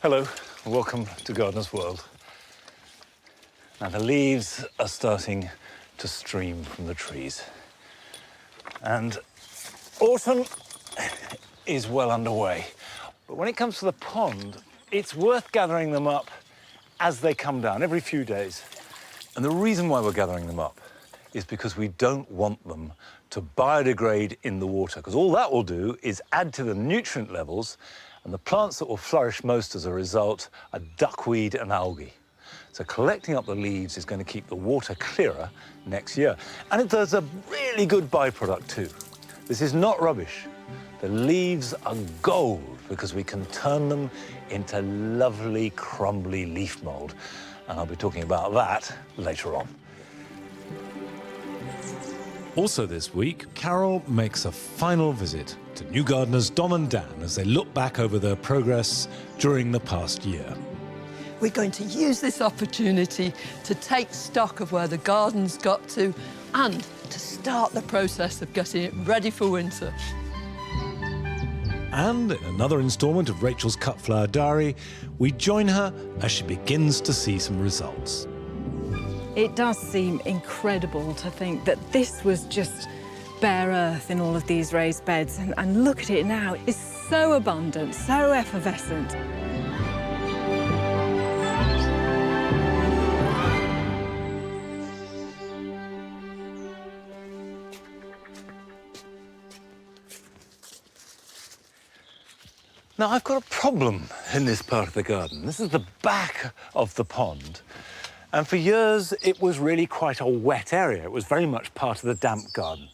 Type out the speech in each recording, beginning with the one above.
Hello, and welcome to Gardener's World. Now the leaves are starting to stream from the trees, and autumn is well underway. But when it comes to the pond, it's worth gathering them up as they come down, every few days. And the reason why we're gathering them up is because we don't want them to biodegrade in the water, because all that will do is add to the nutrient levels, and the plants that will flourish most as a result are duckweed and algae. So collecting up the leaves is going to keep the water clearer next year. And there's a really good byproduct too. This is not rubbish. The leaves are gold because we can turn them into lovely, crumbly leaf mould. And I'll be talking about that later on. Also this week, Carol makes a final visit to new gardeners Dom and Dan as they look back over their progress during the past year. We're going to use this opportunity to take stock of where the garden's got to and to start the process of getting it ready for winter. And in another instalment of Rachel's Cut Flower Diary, we join her as she begins to see some results. It does seem incredible to think that this was just bare earth in all of these raised beds, and look at it now. It's so abundant, so effervescent. Now, I've got a problem in this part of the garden. This is the back of the pond. And for years, it was really quite a wet area. It was very much part of the damp garden.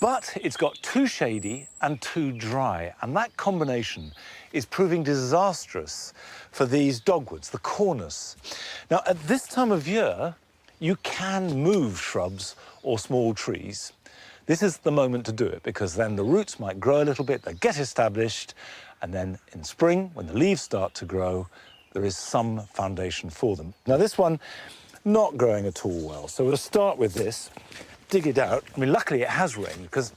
But it's got too shady and too dry, and that combination is proving disastrous for these dogwoods, the cornus. Now, at this time of year, you can move shrubs or small trees. This is the moment to do it, because then the roots might grow a little bit, they get established, and then in spring, when the leaves start to grow, there is some foundation for them. Now this one, not growing at all well. So we'll start with this, dig it out. I mean, luckily it has rained, because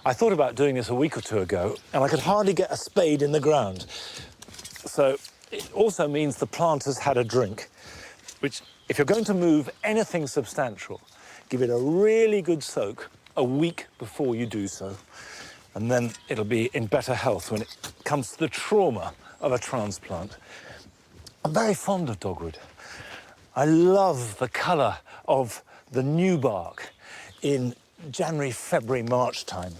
I thought about doing this a week or two ago, and I could hardly get a spade in the ground. So it also means the plant has had a drink, which, if you're going to move anything substantial, give it a really good soak a week before you do so. And then it'll be in better health when it comes to the trauma of a transplant. I'm very fond of dogwood. I love the colour of the new bark in January, February, March time.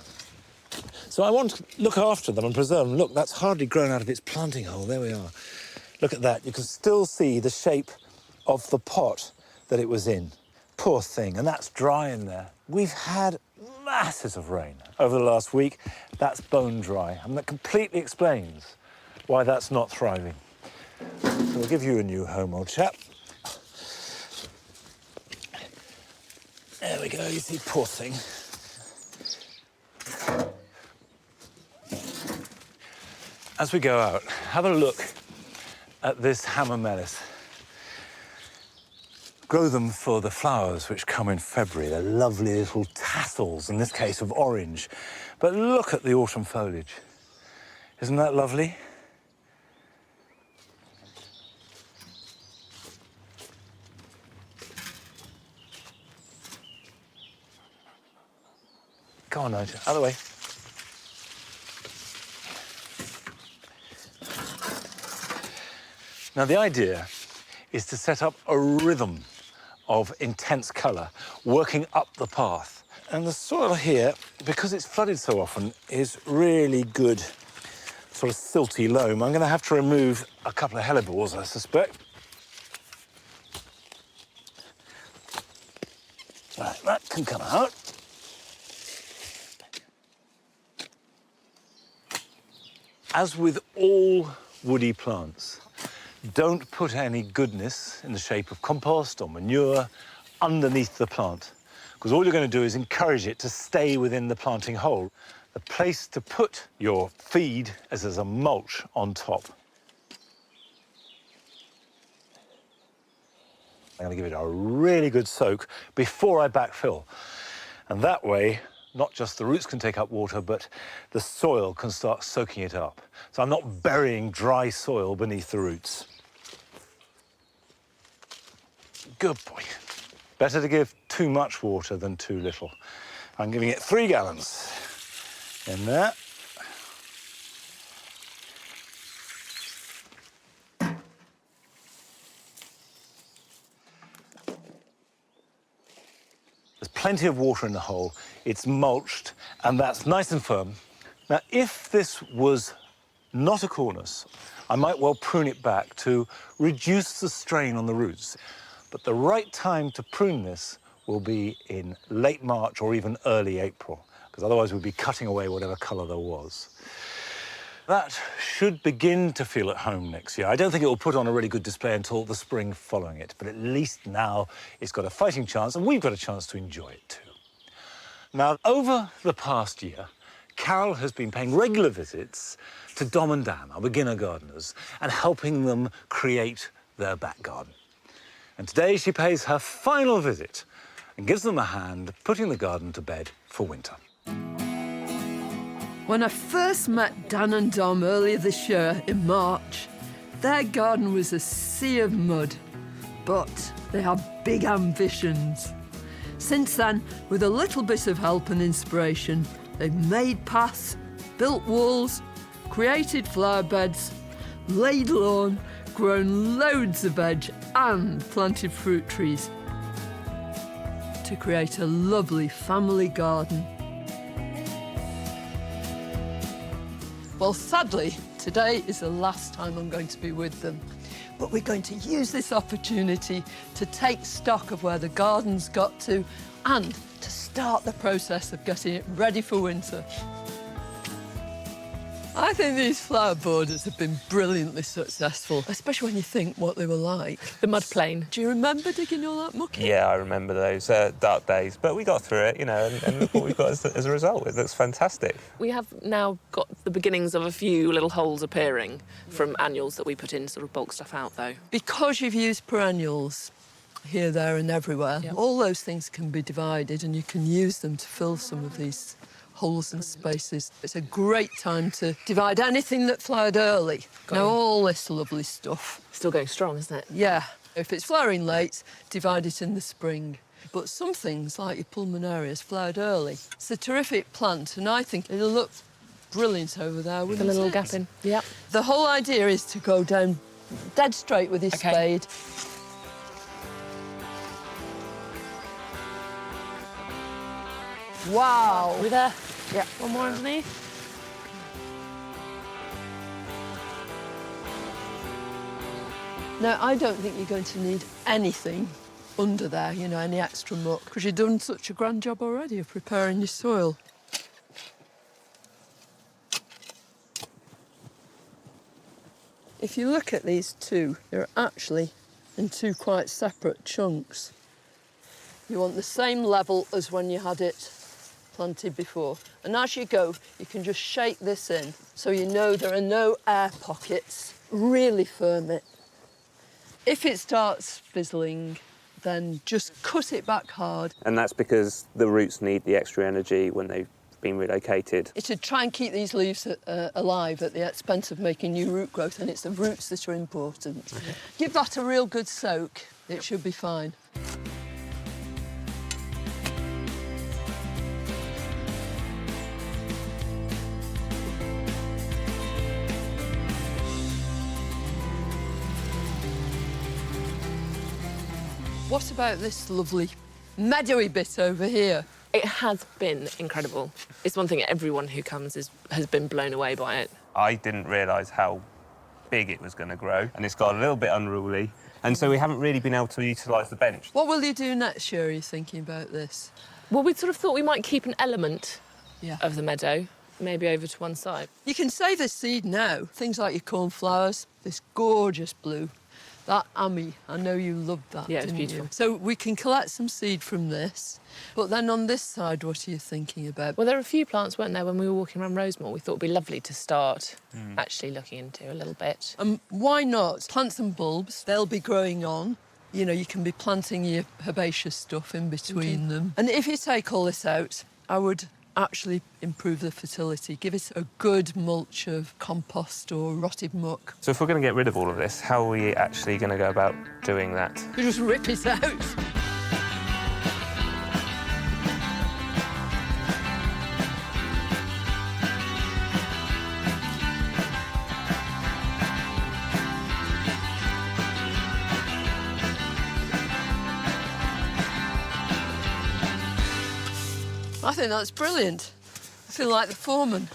So I want to look after them and preserve them. Look, that's hardly grown out of its planting hole. There we are. Look at that. You can still see the shape of the pot that it was in. Poor thing, and that's dry in there. We've had masses of rain over the last week. That's bone dry, and that completely explains why that's not thriving. So we'll give you a new home, old chap. There we go, you see, poor thing. As we go out, have a look at this hammer melis. Grow them for the flowers which come in February. They're lovely little tassels, in this case of orange. But look at the autumn foliage. Isn't that lovely? Go on, Nigel, out of the way. Now, the idea is to set up a rhythm of intense colour, working up the path. And the soil here, because it's flooded so often, is really good, sort of silty loam. I'm going to have to remove a couple of hellebores, I suspect. Right, that can come out. As with all woody plants, don't put any goodness in the shape of compost or manure underneath the plant, because all you're going to do is encourage it to stay within the planting hole. The place to put your feed is as a mulch on top. I'm going to give it a really good soak before I backfill. And that way, not just the roots can take up water, but the soil can start soaking it up. So I'm not burying dry soil beneath the roots. Good boy. Better to give too much water than too little. I'm giving it 3 gallons in there. There's plenty of water in the hole. It's mulched, and that's nice and firm. Now, if this was not a cornice, I might well prune it back to reduce the strain on the roots. But the right time to prune this will be in late March or even early April, because otherwise we'd be cutting away whatever colour there was. That should begin to feel at home next year. I don't think it will put on a really good display until the spring following it, but at least now it's got a fighting chance, and we've got a chance to enjoy it too. Now, over the past year, Carol has been paying regular visits to Dom and Dan, our beginner gardeners, and helping them create their back garden. And today she pays her final visit and gives them a hand putting the garden to bed for winter. When I first met Dan and Dom earlier this year in March, their garden was a sea of mud, but they have big ambitions. Since then, with a little bit of help and inspiration, they've made paths, built walls, created flower beds, laid lawn, grown loads of veg and planted fruit trees to create a lovely family garden. Well, sadly, today is the last time I'm going to be with them, but we're going to use this opportunity to take stock of where the garden's got to and to start the process of getting it ready for winter. I think these flower borders have been brilliantly successful, especially when you think what they were like. The mud plain. Do you remember digging all that muck in? Yeah, I remember those dark days, but we got through it, you know, and look what we've got as a result. It looks fantastic. We have now got the beginnings of a few little holes appearing from annuals that we put in, sort of bulk stuff out, though. Because you've used perennials here, there and everywhere, Yep. all those things can be divided and you can use them to fill some of these holes and spaces. It's a great time to divide anything that flowered early. Now, all this lovely stuff. Still going strong, isn't it? Yeah, if it's flowering late, divide it in the spring. But some things, like your pulmonarias, flowered early. It's a terrific plant, and I think it'll look brilliant over there, With wouldn't a little it? gap in. Yep. The whole idea is to go down dead straight with your spade. Wow. Are we there? Yeah. One more underneath. Now, I don't think you're going to need anything under there, you know, any extra muck, because you've done such a grand job already of preparing your soil. If you look at these two, they're actually in two quite separate chunks. You want the same level as when you had it planted before. And as you go, you can just shake this in so you know there are no air pockets. Really firm it. If it starts fizzling, then just cut it back hard. And that's because the roots need the extra energy when they've been relocated. It should try and keep these leaves alive at the expense of making new root growth, and it's the roots that are important. Okay. Give that a real good soak. It should be fine. What about this lovely meadowy bit over here? It has been incredible. It's one thing everyone who comes has been blown away by it. I didn't realise how big it was going to grow, and it's got a little bit unruly, and so we haven't really been able to utilise the bench. What will you do next year, are you thinking about this? Well, we sort of thought we might keep an element Yeah. of the meadow, maybe over to one side. You can save this seed now. Things like your cornflowers, this gorgeous blue. That Ami, I know you loved that, Yeah, it's didn't beautiful. you? So we can collect some seed from this. But then on this side, what are you thinking about? Well, there are a few plants, weren't there, when we were walking around Rosemore, we thought it'd be lovely to start actually looking into a little bit. Why not plant some bulbs? They'll be growing on. You know, you can be planting your herbaceous stuff in between them. And if you take all this out, I would actually improve the fertility, give it a good mulch of compost or rotted muck. So if we're going to get rid of all of this, how are we actually going to go about doing that? You just rip it out. I think that's brilliant. I feel like the foreman.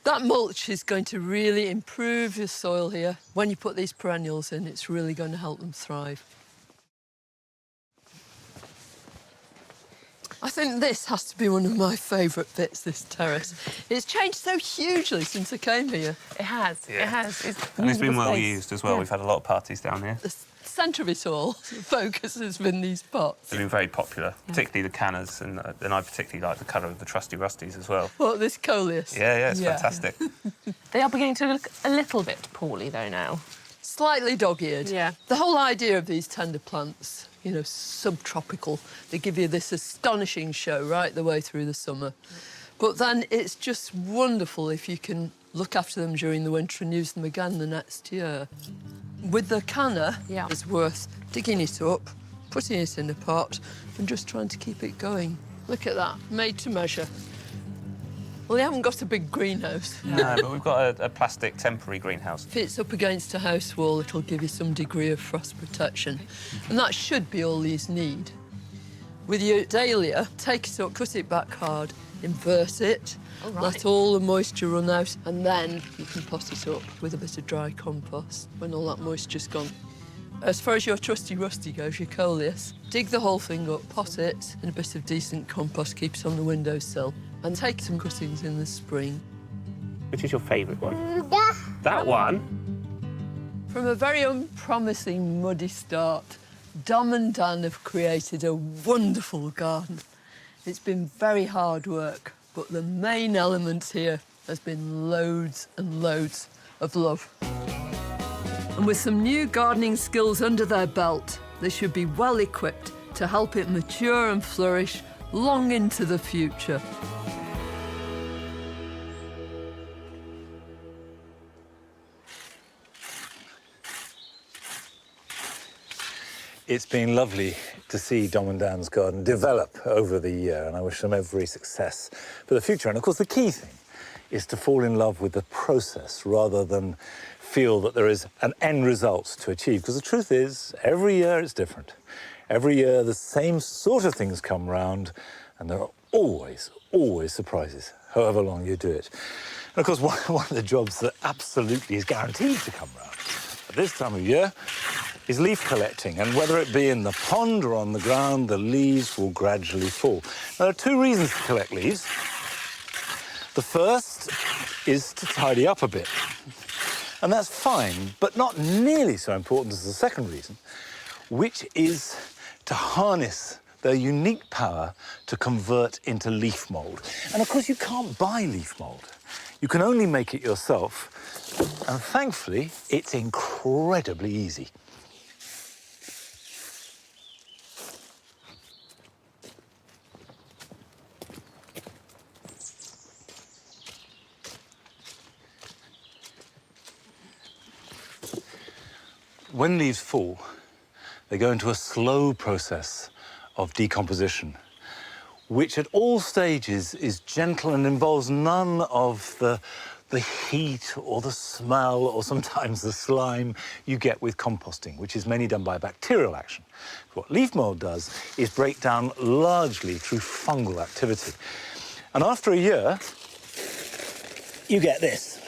That mulch is going to really improve the soil here. When you put these perennials in, it's really going to help them thrive. I think this has to be one of my favourite bits, this terrace. It's changed so hugely since I came here. It has, Yeah. it has. And it's been well space. used as well. Yeah. We've had a lot of parties down here. The centre of it all, the focus has been these pots. They've been very popular, particularly the cannas, and I particularly like the colour of the trusty rusties as well. What, this coleus? Yeah, it's fantastic. They are beginning to look a little bit poorly, though, now. Slightly dog-eared. Yeah. The whole idea of these tender plants, you know, subtropical, they give you this astonishing show right the way through the summer. But then it's just wonderful if you can look after them during the winter and use them again the next year. With the canna, Yeah. it's worth digging it up, putting it in a pot and just trying to keep it going. Look at that, made to measure. Well, they haven't got a big greenhouse. No, but we've got a plastic temporary greenhouse. If it's up against a house wall, it'll give you some degree of frost protection. And that should be all these need. With your dahlia, take it up, cut it back hard, invert it, All right. let all the moisture run out, and then you can pot it up with a bit of dry compost when all that moisture's gone. As far as your trusty rusty goes, your coleus, dig the whole thing up, pot it in a bit of decent compost, keep it on the windowsill, and take some cuttings in the spring. Which is your favourite one? That one? From a very unpromising muddy start, Dom and Dan have created a wonderful garden. It's been very hard work, but the main element here has been loads and loads of love. And with some new gardening skills under their belt, they should be well equipped to help it mature and flourish long into the future. It's been lovely to see Dom and Dan's garden develop over the year, and I wish them every success for the future. And of course, the key thing is to fall in love with the process rather than feel that there is an end result to achieve. Because the truth is, every year it's different. Every year the same sort of things come round, and there are always, always surprises, however long you do it. And of course, one of the jobs that absolutely is guaranteed to come round at this time of year is leaf collecting, and whether it be in the pond or on the ground, the leaves will gradually fall. Now, there are two reasons to collect leaves. The first is to tidy up a bit, and that's fine, but not nearly so important as the second reason, which is to harness their unique power to convert into leaf mould. And of course, you can't buy leaf mould. You can only make it yourself, and thankfully, it's incredibly easy. When leaves fall, they go into a slow process of decomposition, which at all stages is gentle and involves none of the heat or the smell or sometimes the slime you get with composting, which is mainly done by bacterial action. What leaf mould does is break down largely through fungal activity. And after a year, you get this.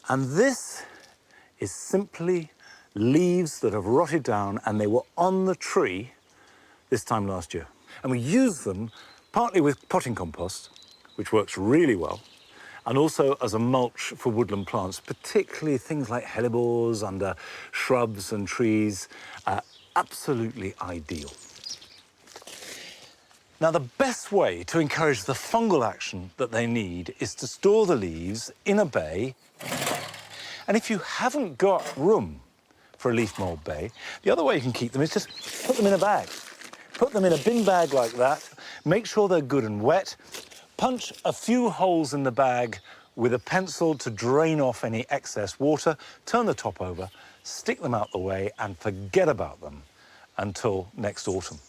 And this is simply leaves that have rotted down, and they were on the tree this time last year. And we use them partly with potting compost, which works really well, and also as a mulch for woodland plants, particularly things like hellebores under shrubs and trees, absolutely ideal. Now, the best way to encourage the fungal action that they need is to store the leaves in a bay. And if you haven't got room for a leaf mould bay, the other way you can keep them is just put them in a bag. Put them in a bin bag like that, Make sure they're good and wet. Punch a few holes in the bag with a pencil to drain off any excess water. Turn the top over, stick them out the way, and forget about them until next autumn.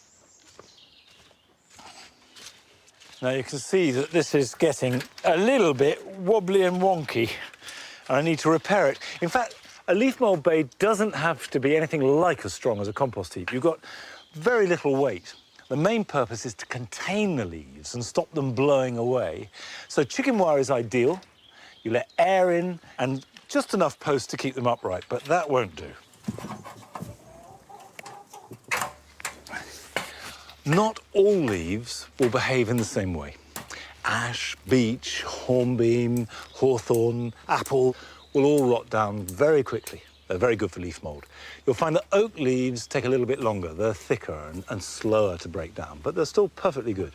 Now you can see that this is getting a little bit wobbly and wonky, and I need to repair it. In fact, a leaf mould bed doesn't have to be anything like as strong as a compost heap. You've got very little weight. The main purpose is to contain the leaves and stop them blowing away. So chicken wire is ideal. You let air in and just enough posts to keep them upright, but that won't do. Not all leaves will behave in the same way. Ash, beech, hornbeam, hawthorn, apple will all rot down very quickly. They're very good for leaf mould. You'll find that oak leaves take a little bit longer. They're thicker and slower to break down, but they're still perfectly good.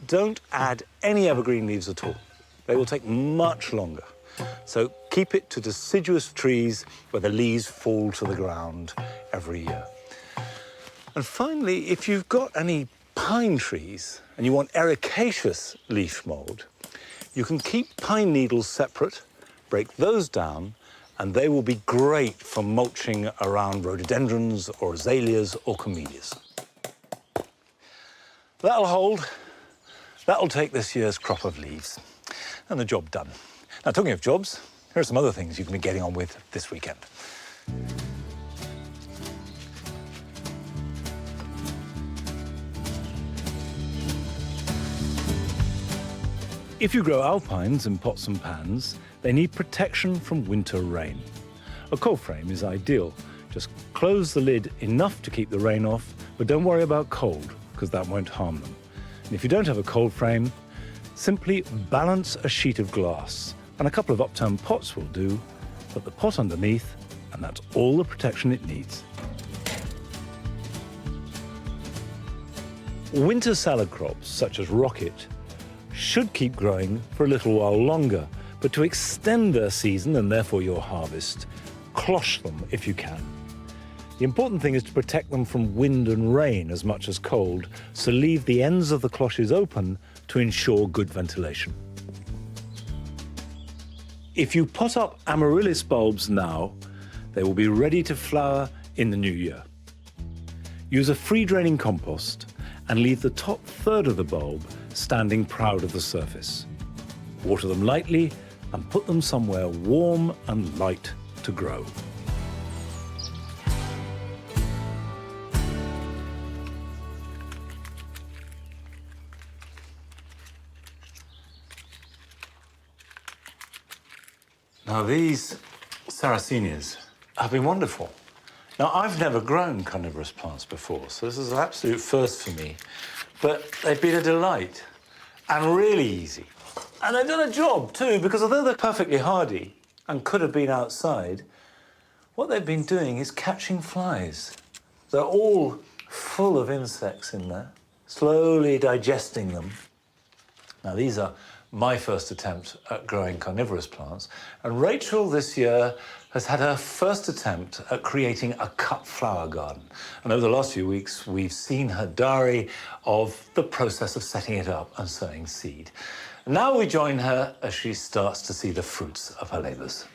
Don't add any evergreen leaves at all. They will take much longer. So keep it to deciduous trees where the leaves fall to the ground every year. And finally, if you've got any pine trees and you want ericaceous leaf mould, you can keep pine needles separate, break those down, and they will be great for mulching around rhododendrons or azaleas or camellias. That'll hold. That'll take this year's crop of leaves. And the job done. Now, talking of jobs, here are some other things you can be getting on with this weekend. If you grow alpines in pots and pans, they need protection from winter rain. A cold frame is ideal. Just close the lid enough to keep the rain off, but don't worry about cold, because that won't harm them. And if you don't have a cold frame, simply balance a sheet of glass, and a couple of upturned pots will do. Put the pot underneath, and that's all the protection it needs. Winter salad crops, such as rocket, should keep growing for a little while longer, but to extend their season and therefore your harvest, cloche them if you can. The important thing is to protect them from wind and rain as much as cold, so leave the ends of the cloches open to ensure good ventilation. If you pot up amaryllis bulbs now, they will be ready to flower in the new year. Use a free-draining compost and leave the top third of the bulb standing proud of the surface. Water them lightly and put them somewhere warm and light to grow. Now these sarracenias have been wonderful. Now I've never grown carnivorous plants before, so this is an absolute first for me. But they've been a delight and really easy. And they've done a job too, because although they're perfectly hardy and could have been outside, what they've been doing is catching flies. They're all full of insects in there, slowly digesting them. Now these are my first attempt at growing carnivorous plants, and Rachel this year has had her first attempt at creating a cut flower garden. And over the last few weeks, we've seen her diary of the process of setting it up and sowing seed. And now we join her as she starts to see the fruits of her labours.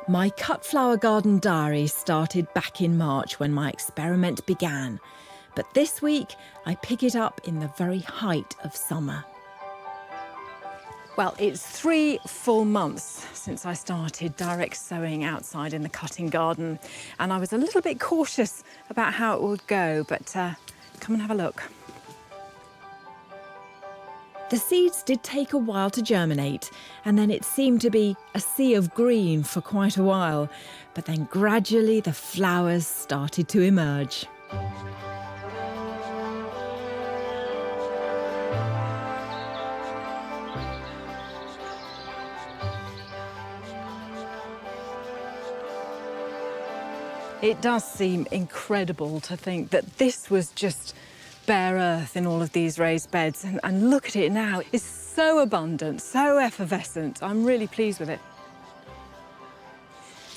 My cut flower garden diary started back in March when my experiment began. But this week, I pick it up in the very height of summer. Well, it's 3 full months since I started direct sowing outside in the cutting garden, and I was a little bit cautious about how it would go, but come and have a look. The seeds did take a while to germinate, and then it seemed to be a sea of green for quite a while, but then gradually the flowers started to emerge. It does seem incredible to think that this was just bare earth in all of these raised beds, and look at it now. It's so abundant, so effervescent. I'm really pleased with it.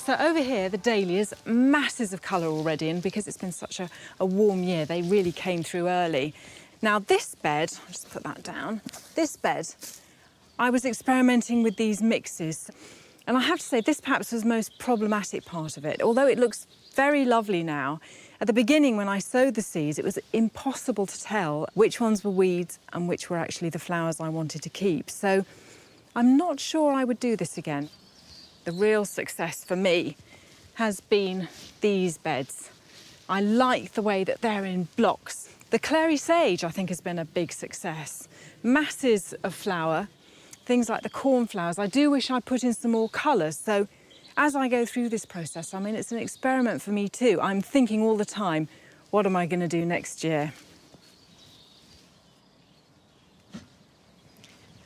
So over here, the dahlias, masses of colour already, and because it's been such a warm year, they really came through early. Now this bed, I'll just put that down, this bed, I was experimenting with these mixes, and I have to say this perhaps was the most problematic part of it. Although it looks very lovely now, at the beginning when I sowed the seeds, it was impossible to tell which ones were weeds and which were actually the flowers I wanted to keep. So I'm not sure I would do this again. The real success for me has been these beds. I like the way that they're in blocks. The clary sage, I think, has been a big success. Masses of flower, things like the cornflowers. I do wish I put in some more colours. So as I go through this process, I mean, it's an experiment for me too. I'm thinking all the time, what am I going to do next year?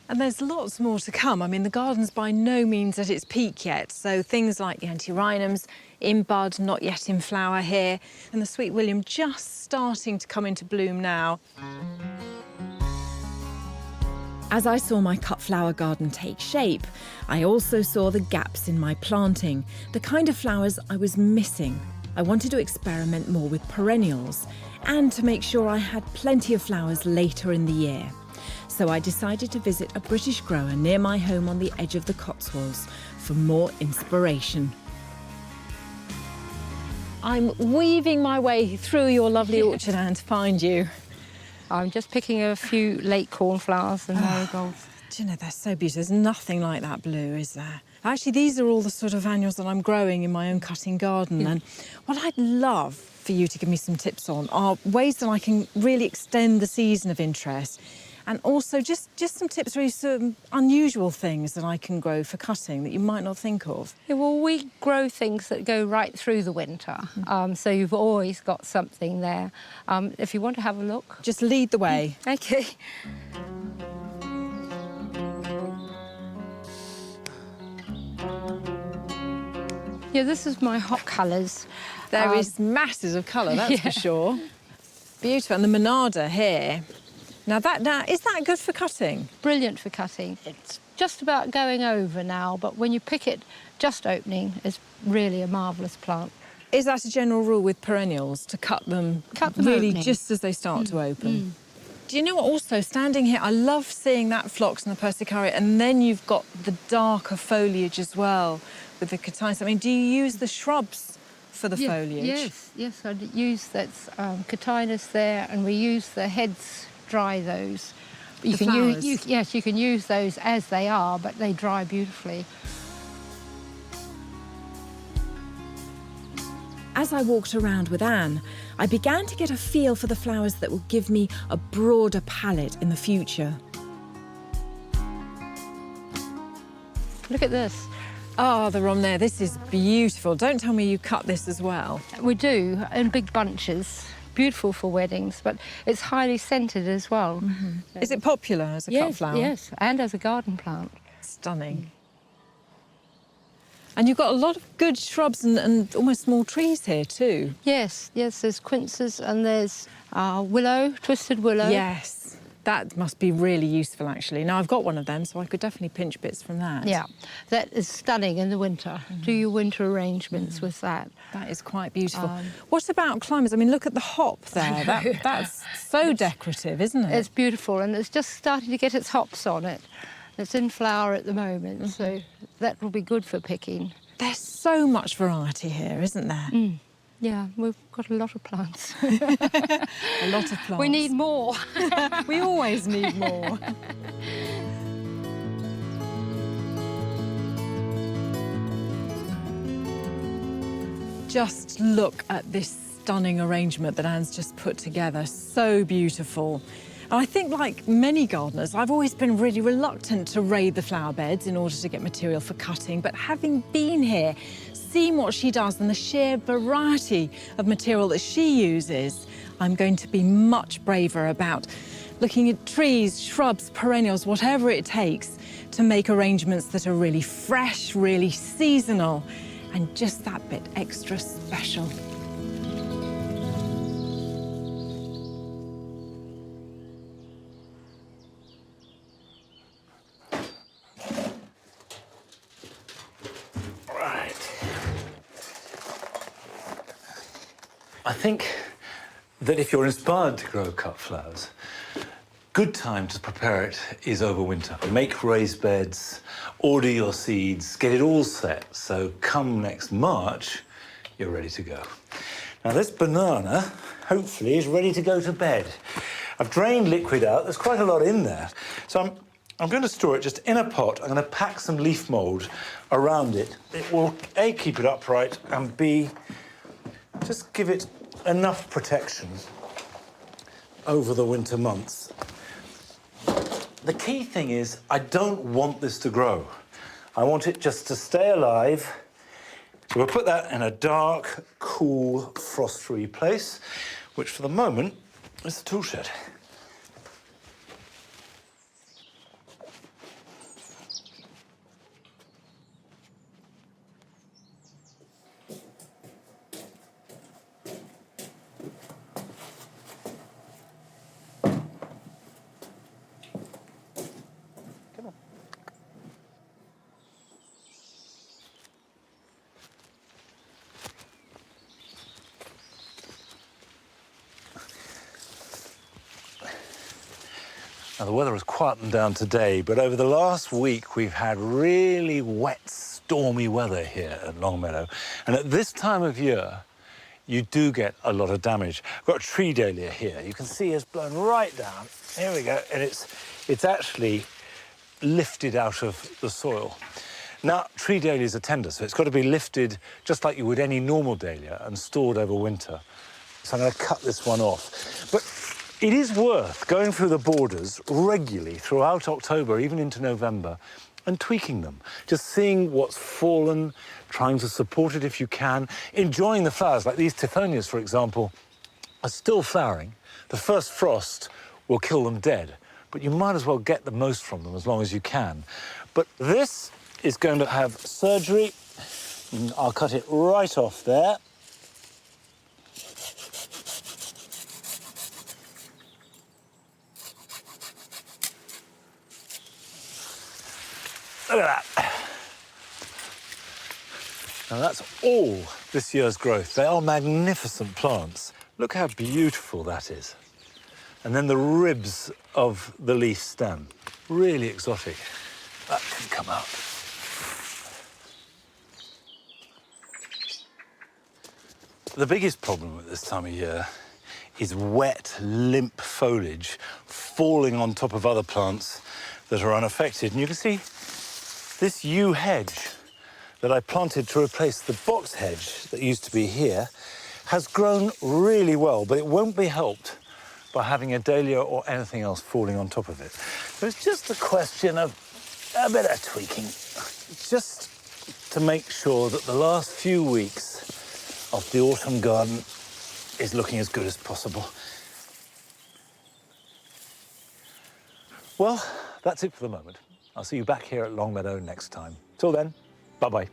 And there's lots more to come. I mean, the garden's by no means at its peak yet. So things like the antirrhinums in bud, not yet in flower here, and the sweet william just starting to come into bloom now. As I saw my cut flower garden take shape, I also saw the gaps in my planting, the kind of flowers I was missing. I wanted to experiment more with perennials and to make sure I had plenty of flowers later in the year. So I decided to visit a British grower near my home on the edge of the Cotswolds for more inspiration. I'm weaving my way through your lovely orchard, Anne, to find you. I'm just picking a few late cornflowers and marigolds. Do you know, they're so beautiful. There's nothing like that blue, is there? Actually, these are all the sort of annuals that I'm growing in my own cutting garden. And what I'd love for you to give me some tips on are ways that I can really extend the season of interest. And also just some tips, really some unusual things that I can grow for cutting that you might not think of. Yeah, well, we grow things that go right through the winter, so you've always got something there. If you want to have a look. Just lead the way. Okay. Yeah, this is my hot colours. There is masses of colour, that's for sure. Beautiful. And the Monarda here. Now, is that good for cutting? Brilliant for cutting. It's just about going over now, but when you pick it just opening, it's really a marvellous plant. Is that a general rule with perennials, to cut them really opening. just as they start to open? Do you know what, also, standing here, I love seeing that phlox and the persicaria, and then you've got the darker foliage as well with the cotinus. I mean, do you use the shrubs for the foliage? Yes, I use that cotinus there, and we use the heads dry those. But you The can flowers? yes, you can use those as they are, but they dry beautifully. As I walked around with Anne, I began to get a feel for the flowers that will give me a broader palette in the future. Look at this. Oh, the rom there, this is beautiful. Don't tell me you cut this as well. We do, in big bunches. Beautiful for weddings, but it's highly scented as well. Is it popular as a cut flower? Yes, and as a garden plant. Stunning. And you've got a lot of good shrubs and almost small trees here too. Yes, there's quinces and there's willow, twisted willow. Yes, that must be really useful actually. Now I've got one of them, so I could definitely pinch bits from that. Yeah, that is stunning in the winter. Do your winter arrangements with that. That is quite beautiful. What about climbers? I mean, look at the hop there. That's so decorative, isn't it? It's beautiful, and it's just starting to get its hops on it. It's in flower at the moment, so that will be good for picking. There's so much variety here, isn't there? Yeah, we've got a lot of plants. A lot of plants. We need more. We always need more. Just look at this stunning arrangement that Anne's just put together. So beautiful. And I think, like many gardeners, I've always been really reluctant to raid the flower beds in order to get material for cutting. But having been here, seen what she does and the sheer variety of material that she uses, I'm going to be much braver about looking at trees, shrubs, perennials, whatever it takes to make arrangements that are really fresh, really seasonal, and just that bit extra special. I think that if you're inspired to grow cut flowers, good time to prepare it is over winter. Make raised beds, order your seeds, get it all set, so come next March, you're ready to go. Now this banana, hopefully, is ready to go to bed. I've drained liquid out, there's quite a lot in there. So I'm going to store it just in a pot. I'm going to pack some leaf mould around it. It will, A, keep it upright, and B, just give it enough protection over the winter months. The key thing is, I don't want this to grow. I want it just to stay alive. So we'll put that in a dark, cool, frost-free place, which for the moment is the tool shed. Now, the weather has quietened down today, but over the last week, we've had really wet, stormy weather here at Longmeadow. And at this time of year, you do get a lot of damage. I've got a tree dahlia here. You can see it's blown right down. Here we go. And it's actually lifted out of the soil. Now, tree dahlias are tender, so it's got to be lifted just like you would any normal dahlia and stored over winter. So I'm going to cut this one off. But it is worth going through the borders regularly throughout October, even into November, and tweaking them. Just seeing what's fallen, trying to support it if you can, enjoying the flowers, like these Tiphonias, for example, are still flowering. The first frost will kill them dead, but you might as well get the most from them as long as you can. But this is going to have surgery. I'll cut it right off there. Look at that. Now that's all this year's growth. They are magnificent plants. Look how beautiful that is. And then the ribs of the leaf stem. Really exotic. That can come out. The biggest problem at this time of year is wet, limp foliage falling on top of other plants that are unaffected. And you can see this yew hedge that I planted to replace the box hedge that used to be here has grown really well, but it won't be helped by having a dahlia or anything else falling on top of it. So it's just a question of a bit of tweaking, just to make sure that the last few weeks of the autumn garden is looking as good as possible. Well, that's it for the moment. I'll see you back here at Longmeadow next time. Till then, bye-bye.